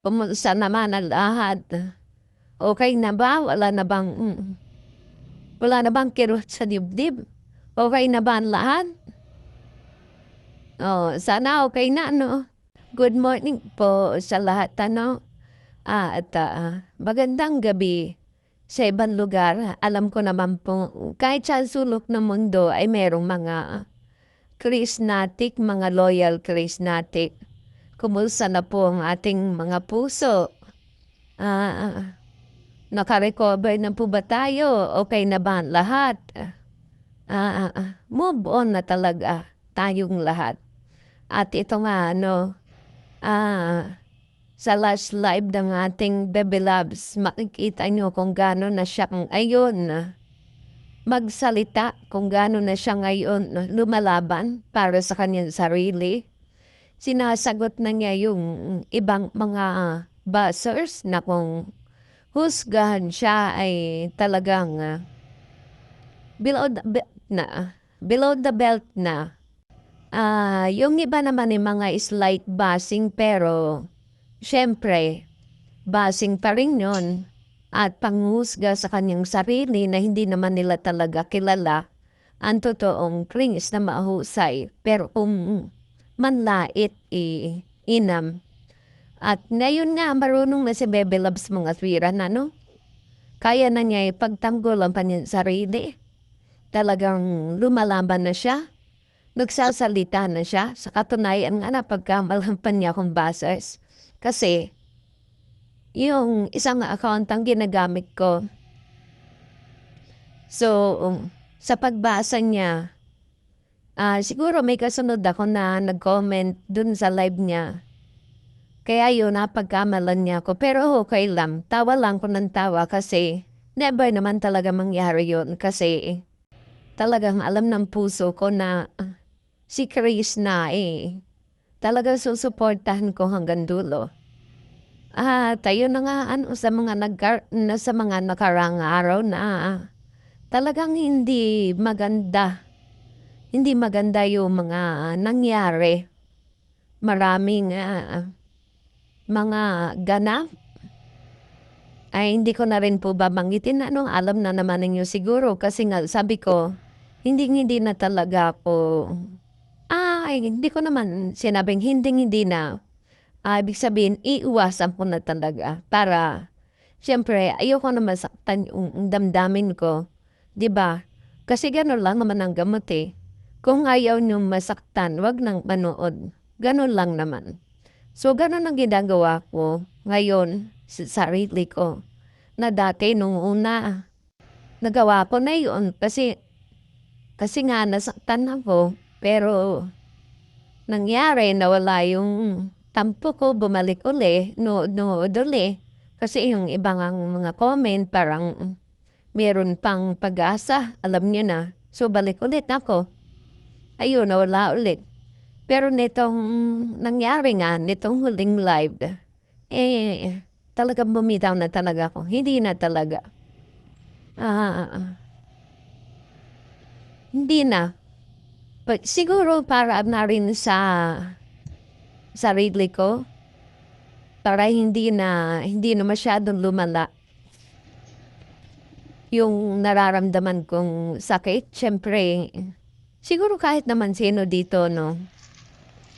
Kumusta naman ang lahat? Okey na ba? Wala na bang kirot sa dibdib? Okey na ba ang lahat? Oh, sana okey na 'no? Good morning po sa lahat ano, magandang gabi sa ibang lugar. Alam ko naman po kahit saan sulok ng mundo ay merong mga Krisnatik, mga loyal Krisnatik. Kumusta na po ang ating mga puso? Ah Naka-recover na po ba tayo? Okey na ba ang lahat? Move on na talaga tayong lahat. At ito nga ano, ah, sa last live ng ating Bebe Loves, makikita niyo kung gaano na siya ngayon magsalita, kung gaano na siya ngayon lumalaban para sa kanyang sarili. Sinasagot na niya yung ibang mga buzzers na kung husgahan siya ay talagang, below the belt na, below the belt na. Yung iba naman ay mga slight bashing pero siyempre bashing pa rin yun at panghuhusga sa kanyang sarili na hindi naman nila talaga kilala ang totoong Prince na mahusay. Pero kung manlait, inam. At ngayon nga marunong na si Bebe Loves mga twira na 'no? Kaya na niya ipagtanggol ang kanyang sarili. Talagang lumalaban na siya, nagsasalita na siya. Sa katunayan nga napagkamalampan niya akong buzzers. Kasi yung isang account ang ginagamit ko. So, sa pagbasa niya, siguro may kasunod ako na nag-comment dun sa live niya. Kaya yun napagkamalan niya ako pero okey lang, tawa lang ako ng tawa kasi never naman talaga mangyari yun kasi talagang alam ng puso ko na si Chris na, talagang susuportahan ko hanggang dulo. Ayun na nga ano sa mga nakaraang araw na talagang hindi maganda yung mga nangyari. Maraming, mga ganap ay hindi ko na rin po babanggitin ano, alam na naman ninyo siguro kasi nga sabi ko, hinding-hindi na talaga ako hindi ko naman sinabing hinding-hindi na. Ibig sabihin iiwasan ko na talaga para siyempre ayoko na masaktan yung damdamin ko, 'di ba? Kasi gano'n lang naman ang gamot, eh. Kung ayaw niyong masaktan, 'wag nang manood, gano'n lang naman. So, gano'n ang ginagawa ko ngayon sa sarili ko, na dati nung una nagawa ko na 'yun kasi kasi nga nasaktan ako pero nangyari nawala yung tampo ko, bumalik uli, nood uli. Kasi yung iba ngang mga comment parang meron pang pag-asa, alam niyo na. So, balik ulit ako. Ayun, nawala ulit. Pero nitong nangyari nga, nitong huling live, talagang bumitaw na talaga ako. Hindi na talaga. Ah, hindi na. But siguro para na rin sa sarili ko, para hindi na masyadong lumala yung nararamdaman kong sakit. Siyempre, siguro kahit naman sino dito 'no,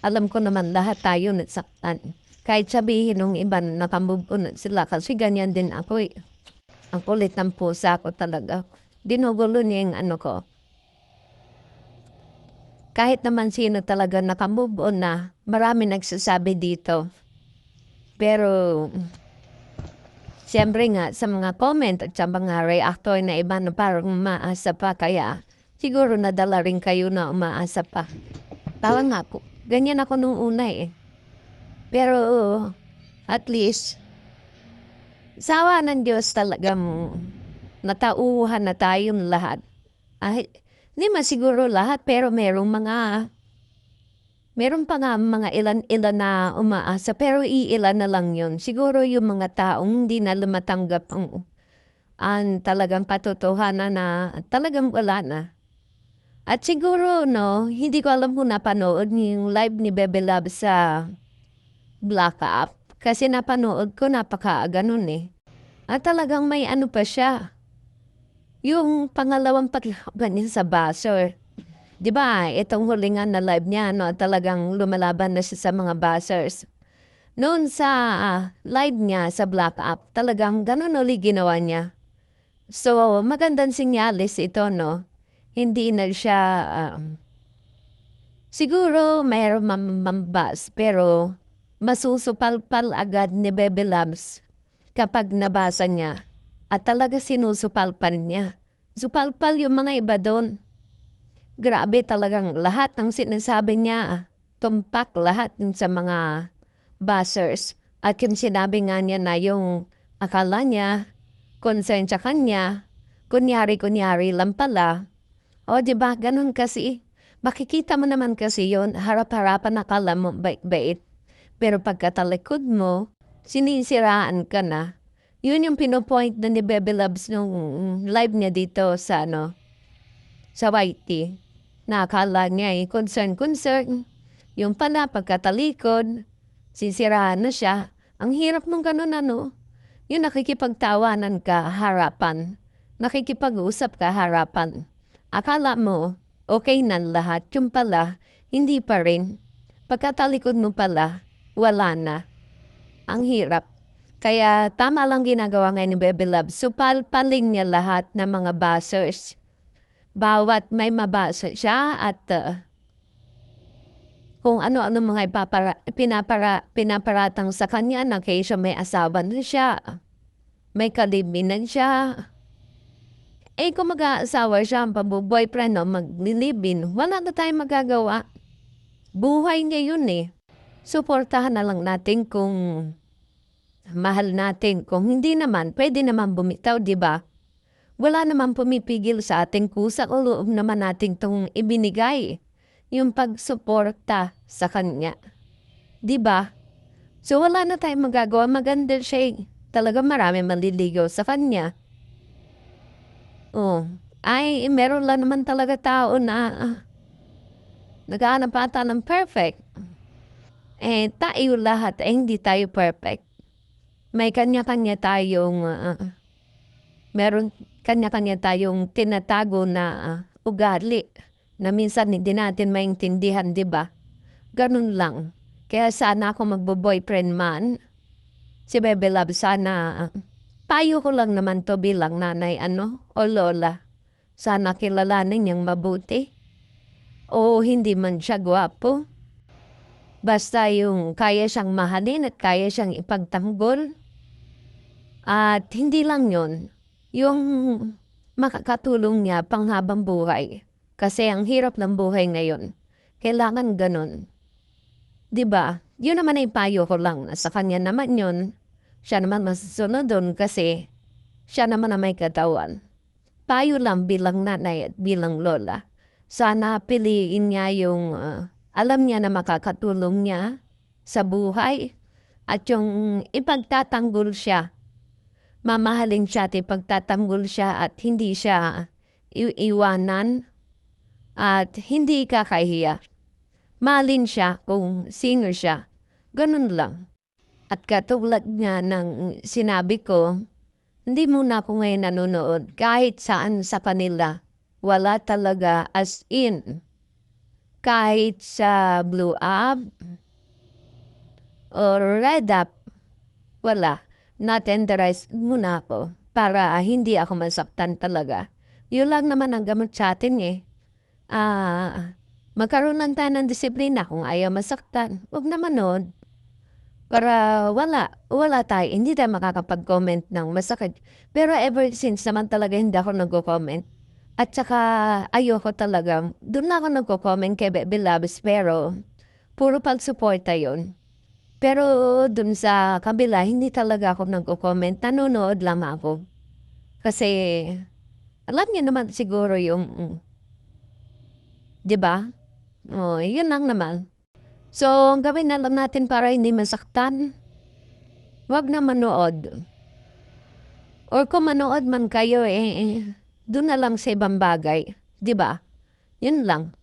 alam ko naman lahat tayo nasaktan. Kahit sabihin nung iba na naka-move on na sila kasi ganyan din ako, eh. Ang kulit ng pusa ko talaga. Ginugulo niya yung ano ko. Kahit naman sino talaga naka-move on na, marami nagsasabi dito. Pero siyempre nga sa mga comment at sa mga reactor na iba na parang umaasa pa kaya siguro nadala rin kayo na umaasa pa. Parang nga po, ganyan ako nung una, eh. Pero at least sa awa ng Diyos talagang natauhan na tayong lahat. Hindi man siguro lahat pero meron pa nga mga ilan-ilan na umaasa pero iilan na lang yun. Siguro yung mga taong hindi na matanggap ang talagang katotohanan na talagang wala na. At siguro 'no, hindi ko alam kung napanood niyo yung live ni Bebe Love sa Black Up. Kasi napanood ko napakaaga nun eh. At talagang may ano pa siya. Yung pangalawang paglaban niya sa buzzer. 'Di ba, itong hulingan na live niya, no, talagang lumalaban na siya sa mga buzzers. Noon sa live niya sa Black App, talagang ganun ulit ginawa niya. So, magandang sinyalis ito, no? Hindi na siya, siguro mayroong mamambas, pero masusupalpal agad ni Bebe Labs kapag nabasa niya. At talaga sinusupalpal niya. Supalpal yung mga iba doon. Grabe talagang lahat ng sinasabi niya, tumpak lahat sa mga buzzers. At yung sinabi nga niya na yung akala niya, concern sa kanya, kunyari-kunyari lang pala. O, di ba? Ganun kasi. Makikita mo naman kasi yon harap-harapan akala mo bait-bait. Pero pagkatalikod mo, sinisiraan ka na. Yun yung pinopoint na ni Bebe Loves nung live niya dito sa sa YT. Na akala niya concern. Yung pala, pagkatalikod, sisiraan na siya. Ang hirap nung ganun yung nakikipagtawanan ka harapan. Nakikipag-usap ka harapan. Akala mo, okay na lahat. Yung pala, hindi pa rin. Pagkatalikod mo pala, wala na. Ang hirap. Kaya tama lang ginagawa ngayon ni Bebe Love. Supalpaling niya lahat ng mga buzzers. Bawat may mabasa siya at kung ano-ano mga pinaparatang sa kanya na kaya siya may asawa na siya. May kaliminan siya. Kung mag-aasawa siya, ang boyfriend o maglilibin, wala na tayong magagawa. Buhay niya yun eh. Suportahan na lang natin kung mahal natin. Kung hindi naman, pwede naman bumitaw, di ba? Wala naman pumipigil sa ating kusa o loob naman natin itong ibinigay. Yung pagsuporta sa kanya. Di ba? So wala na tayong magagawa. Maganda siya. Talaga marami maliligaw sa kanya. Meron lang naman talaga tao na naghahanap ata ng perfect. Tayo lahat hindi tayo perfect. May kanya-kanya tayong meron kanya-kanya tayong tinatago na ugali na minsan hindi natin maintindihan, di ba? Ganun lang. Kaya sana ako magbo-boyfriend man, si Bebe Love, sana payo ko lang naman to bilang nanay o lola. Sana kilalanin niyang mabuti. O hindi man siya gwapo. Basta yung kaya siyang mahalin at kaya siyang ipagtanggol. At hindi lang yon, yung makakatulong niya panghabang buhay. Kasi ang hirap ng buhay ngayon. Kailangan ganun. Diba? Yun naman ay payo ko lang. Sa kanya naman yun. Siya naman masusunod doon kasi siya naman na may katawan. Payo lang bilang nanay at bilang lola. Sana piliin niya yung alam niya na makakatulong niya sa buhay. At yung ipagtatanggol siya. Mamahalin siya at ipagtatanggol siya at hindi siya iwanan at hindi kakahiya. Mahalin siya kung sino siya. Ganun lang. At katulad nga ng sinabi ko, hindi muna ako ngayon nanonood kahit saan sa kanila. Wala talaga as in. Kahit sa Blue App or Red App, wala. Na-tenderize muna ako para hindi ako masaktan talaga. Yun lang naman ang gamot sa atin eh. Magkaroon lang tayo ng disiplina kung ayaw masaktan. Huwag na manood. Para wala tayo, hindi tayo makakapag-comment ng masakit. Pero ever since naman talaga hindi ako nagko-comment. At saka ayoko talaga, doon na ako nagko-comment kay Bebe Loves, pero puro pag-suporta yun. Pero doon sa kabila, hindi talaga ako nagko-comment, nanonood lang ako. Kasi alam niyo naman siguro yung, di ba? Yun lang naman. So, gawin na lang natin para hindi masaktan. Huwag na manood. Or kung manood man kayo doon na lang sa ibang bagay. Di ba? Yun lang.